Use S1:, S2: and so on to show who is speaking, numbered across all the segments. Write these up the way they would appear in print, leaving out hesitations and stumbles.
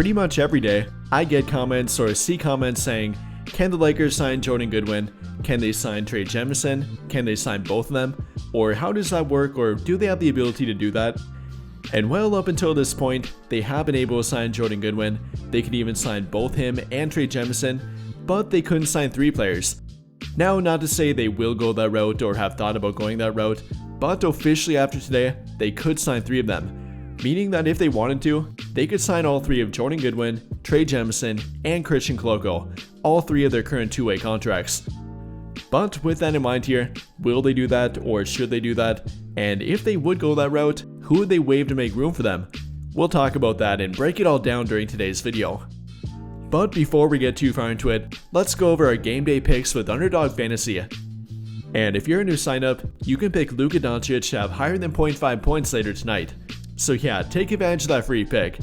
S1: Pretty much every day, I get comments or see comments saying, can the Lakers sign Jordan Goodwin? Can they sign Trey Jemison? Can they sign both of them? Or how does that work, or do they have the ability to do that? And well, up until this point, they have been able to sign Jordan Goodwin. They could even sign both him and Trey Jemison, but they couldn't sign 3 players. Now, not to say they will go that route or have thought about going that route, but officially after today, they could sign 3 of them. Meaning that if they wanted to, they could sign all 3 of Jordan Goodwin, Trey Jemison, and Christian Koloko, all 3 of their current 2-way contracts. But with that in mind here, will they do that, or should they do that? And if they would go that route, who would they waive to make room for them? We'll talk about that and break it all down during today's video. But before we get too far into it, let's go over our game day picks with Underdog Fantasy. And if you're a new sign-up, you can pick Luka Doncic to have higher than 0.5 points later tonight. So yeah, take advantage of that free pick.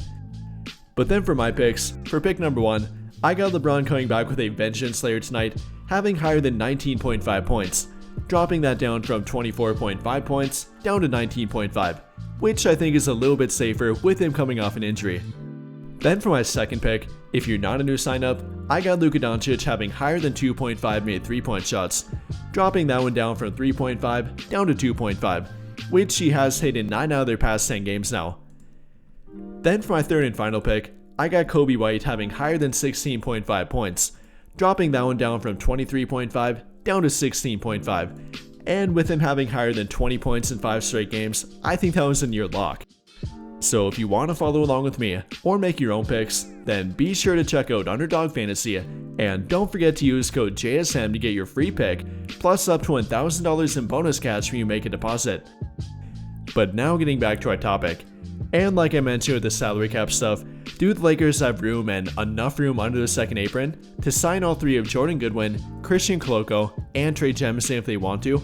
S1: But then for my picks, for pick number 1, I got LeBron coming back with a vengeance later tonight, having higher than 19.5 points, dropping that down from 24.5 points down to 19.5, which I think is a little bit safer with him coming off an injury. Then for my second pick, if you're not a new sign-up, I got Luka Doncic having higher than 2.5 made 3-point shots, dropping that one down from 3.5 down to 2.5, which he has hit in 9 out of their past 10 games now. Then for my third and final pick, I got Kobe White having higher than 16.5 points, dropping that one down from 23.5 down to 16.5, and with him having higher than 20 points in 5 straight games, I think that was a near lock. So if you want to follow along with me, or make your own picks, then be sure to check out Underdog Fantasy, and don't forget to use code JSM to get your free pick, plus up to $1,000 in bonus cash when you make a deposit. But now getting back to our topic, and like I mentioned with the salary cap stuff, do the Lakers have room and enough room under the second apron to sign all 3 of Jordan Goodwin, Christian Koloko, and Trey Jemison if they want to?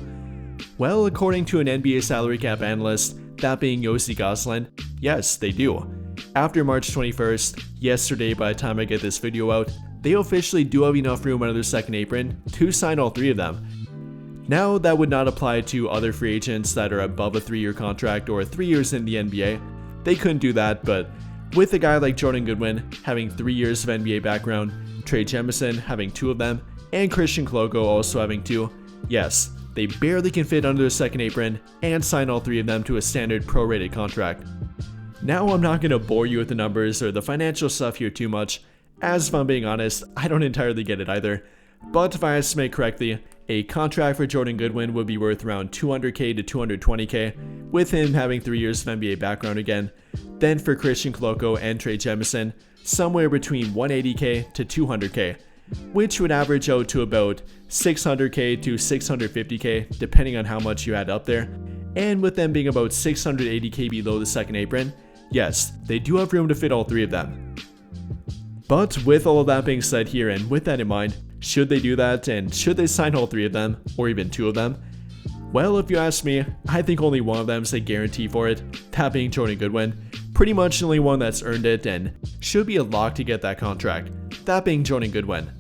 S1: Well, according to an NBA salary cap analyst, that being Yossi Gosselin, yes, they do. After March 21st, yesterday by the time I get this video out, they officially do have enough room under the second apron to sign all 3 of them. Now, that would not apply to other free agents that are above a 3-year contract or 3 years in the NBA. They couldn't do that, but with a guy like Jordan Goodwin having 3 years of NBA background, Trey Jemison having 2 of them, and Christian Koloko also having 2, yes, they barely can fit under the second apron and sign all 3 of them to a standard prorated contract. Now, I'm not going to bore you with the numbers or the financial stuff here too much, as if I'm being honest, I don't entirely get it either. But if I estimate correctly, a contract for Jordan Goodwin would be worth around $200K to $220K, with him having 3 years of NBA background again. Then for Christian Koloko and Trey Jemison, somewhere between $180K to $200K, which would average out to about $600K to $650K, depending on how much you add up there. And with them being about $680K below the second apron, yes, they do have room to fit all 3 of them. But with all of that being said here, and with that in mind, should they do that, and should they sign all 3 of them, or even 2 of them? Well, if you ask me, I think only one of them is a guarantee for it, that being Jordan Goodwin. Pretty much the only one that's earned it and should be a lock to get that contract, that being Jordan Goodwin.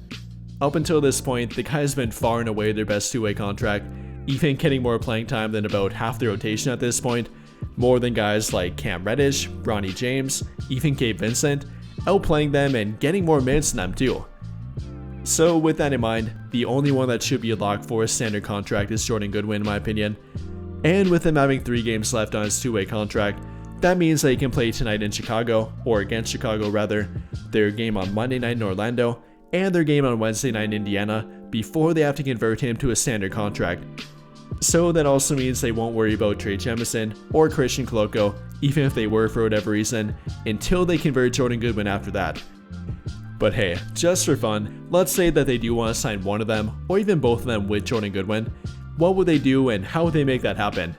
S1: Up until this point, the guy has been far and away their best 2-way contract, even getting more playing time than about half the rotation at this point, more than guys like Cam Reddish, Bronny James, even Gabe Vincent, outplaying them and getting more minutes than them too. So with that in mind, the only one that should be a lock for a standard contract is Jordan Goodwin in my opinion. And with him having 3 games left on his 2-way contract, that means that he can play tonight in Chicago, or against Chicago rather, their game on Monday night in Orlando, and their game on Wednesday night in Indiana, before they have to convert him to a standard contract. So that also means they won't worry about Trey Jemison or Christian Koloko, even if they were for whatever reason, until they convert Jordan Goodwin after that. But hey, just for fun, let's say that they do want to sign one of them, or even both of them with Jordan Goodwin. What would they do and how would they make that happen?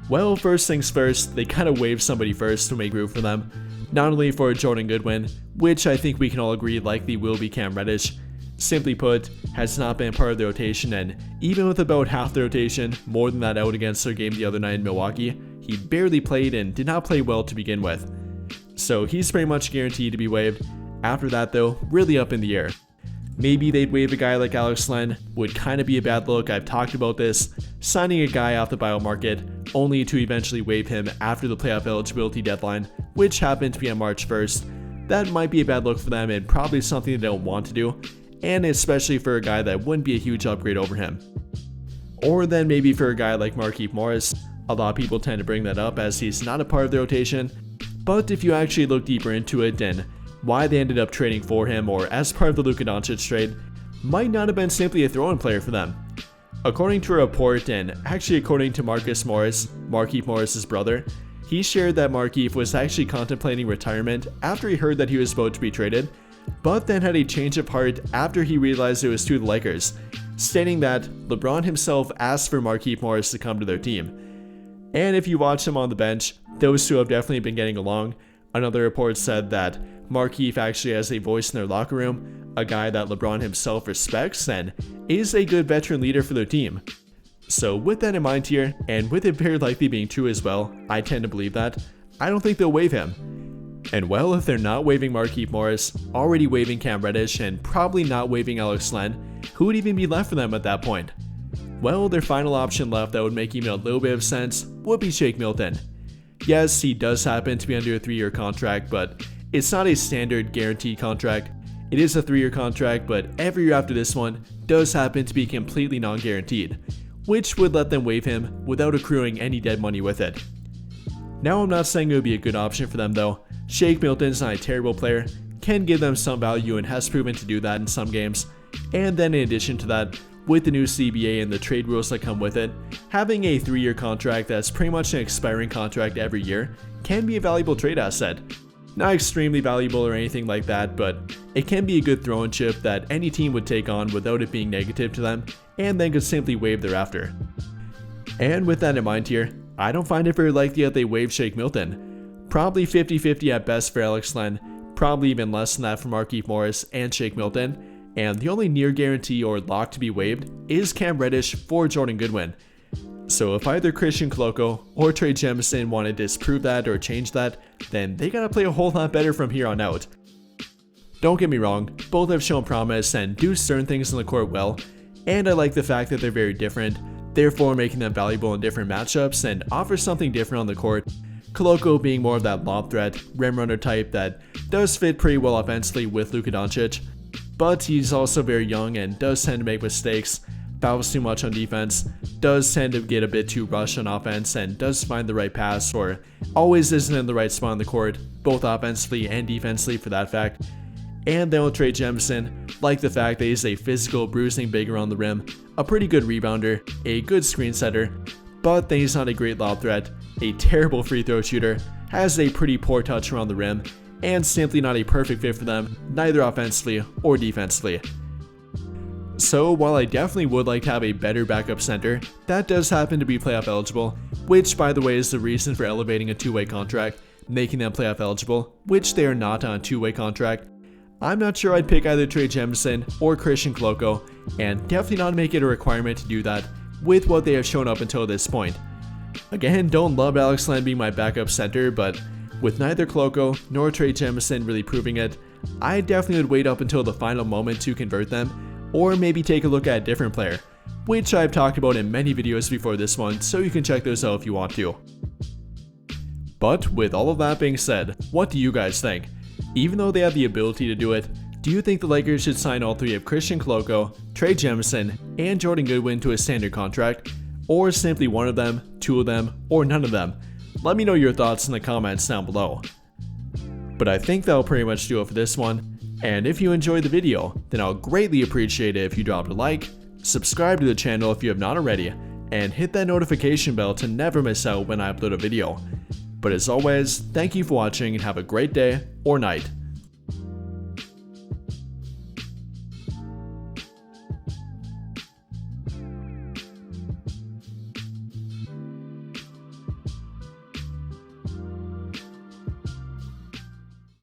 S1: Well, first things first, they kind of waive somebody first to make room for them. Not only for Jordan Goodwin, which I think we can all agree likely will be Cam Reddish. Simply put, has not been part of the rotation, and even with about half the rotation, more than that out against their game the other night in Milwaukee, he barely played and did not play well to begin with. So he's pretty much guaranteed to be waived. After that though, really up in the air. Maybe they'd waive a guy like Alex Len, would kind of be a bad look, I've talked about this, signing a guy off the buyout market, only to eventually waive him after the playoff eligibility deadline, which happened to be on March 1st. that might be a bad look for them and probably something they don't want to do, and especially for a guy that wouldn't be a huge upgrade over him. Or then maybe for a guy like Markieff Morris. A lot of people tend to bring that up as he's not a part of the rotation, but if you actually look deeper into it and why they ended up trading for him or as part of the Luka Doncic trade, might not have been simply a throw-in player for them. According to a report, and actually according to Marcus Morris, Markieff Morris's brother, he shared that Markieff was actually contemplating retirement after he heard that he was about to be traded, but then had a change of heart after he realized it was to the Lakers, stating that LeBron himself asked for Markieff Morris to come to their team. And if you watch them on the bench, those two have definitely been getting along. Another report said that Markieff actually has a voice in their locker room, a guy that LeBron himself respects and is a good veteran leader for their team. So with that in mind here, and with it very likely being true as well, I tend to believe that, I don't think they'll waive him. And well, if they're not waiving Markieff Morris, already waiving Cam Reddish, and probably not waiving Alex Len, who would even be left for them at that point? Well, their final option left that would make even a little bit of sense would be Shake Milton. Yes, he does happen to be under a 3-year contract, but it's not a standard guaranteed contract. It is a 3-year contract, but every year after this one does happen to be completely non-guaranteed, which would let them waive him without accruing any dead money with it. Now, I'm not saying it would be a good option for them though. Shake Milton's not a terrible player, can give them some value and has proven to do that in some games, and then in addition to that, with the new CBA and the trade rules that come with it, having a 3-year contract that's pretty much an expiring contract every year can be a valuable trade asset. Not extremely valuable or anything like that, but it can be a good throw-in chip that any team would take on without it being negative to them, and then could simply waive thereafter. And with that in mind here, I don't find it very likely that they waive Shake Milton. Probably 50-50 at best for Alex Len, probably even less than that for Markieff Morris and Shake Milton, and the only near guarantee or lock to be waived is Cam Reddish for Jordan Goodwin. So if either Christian Koloko or Trey Jemison want to disprove that or change that, then they gotta play a whole lot better from here on out. Don't get me wrong, both have shown promise and do certain things on the court well, and I like the fact that they're very different, therefore making them valuable in different matchups and offer something different on the court. Koloko being more of that lob threat, rim runner type that does fit pretty well offensively with Luka Doncic, but he's also very young and does tend to make mistakes, fouls too much on defense, does tend to get a bit too rushed on offense, and does find the right pass or always isn't in the right spot on the court, both offensively and defensively for that fact. And then with Trey Jemison, like the fact that he's a physical bruising big around the rim, a pretty good rebounder, a good screen setter, but then he's not a great lob threat, a terrible free throw shooter, has a pretty poor touch around the rim, and simply not a perfect fit for them, neither offensively or defensively. So while I definitely would like to have a better backup center, that does happen to be playoff eligible, which by the way is the reason for elevating a two-way contract, making them playoff eligible, which they are not on a two-way contract. I'm not sure I'd pick either Trey Jemison or Christian Koloko, and definitely not make it a requirement to do that with what they have shown up until this point. Again, don't love Alex Len being my backup center, but with neither Koloko nor Trey Jemison really proving it, I definitely would wait up until the final moment to convert them, or maybe take a look at a different player, which I've talked about in many videos before this one, so you can check those out if you want to. But with all of that being said, what do you guys think? Even though they have the ability to do it, do you think the Lakers should sign all three of Christian Koloko, Trey Jemison, and Jordan Goodwin to a standard contract, or simply one of them, two of them, or none of them? Let me know your thoughts in the comments down below. But I think that'll pretty much do it for this one. And if you enjoyed the video, then I'll greatly appreciate it if you dropped a like, subscribe to the channel if you have not already, and hit that notification bell to never miss out when I upload a video. But as always, thank you for watching and have a great day or night.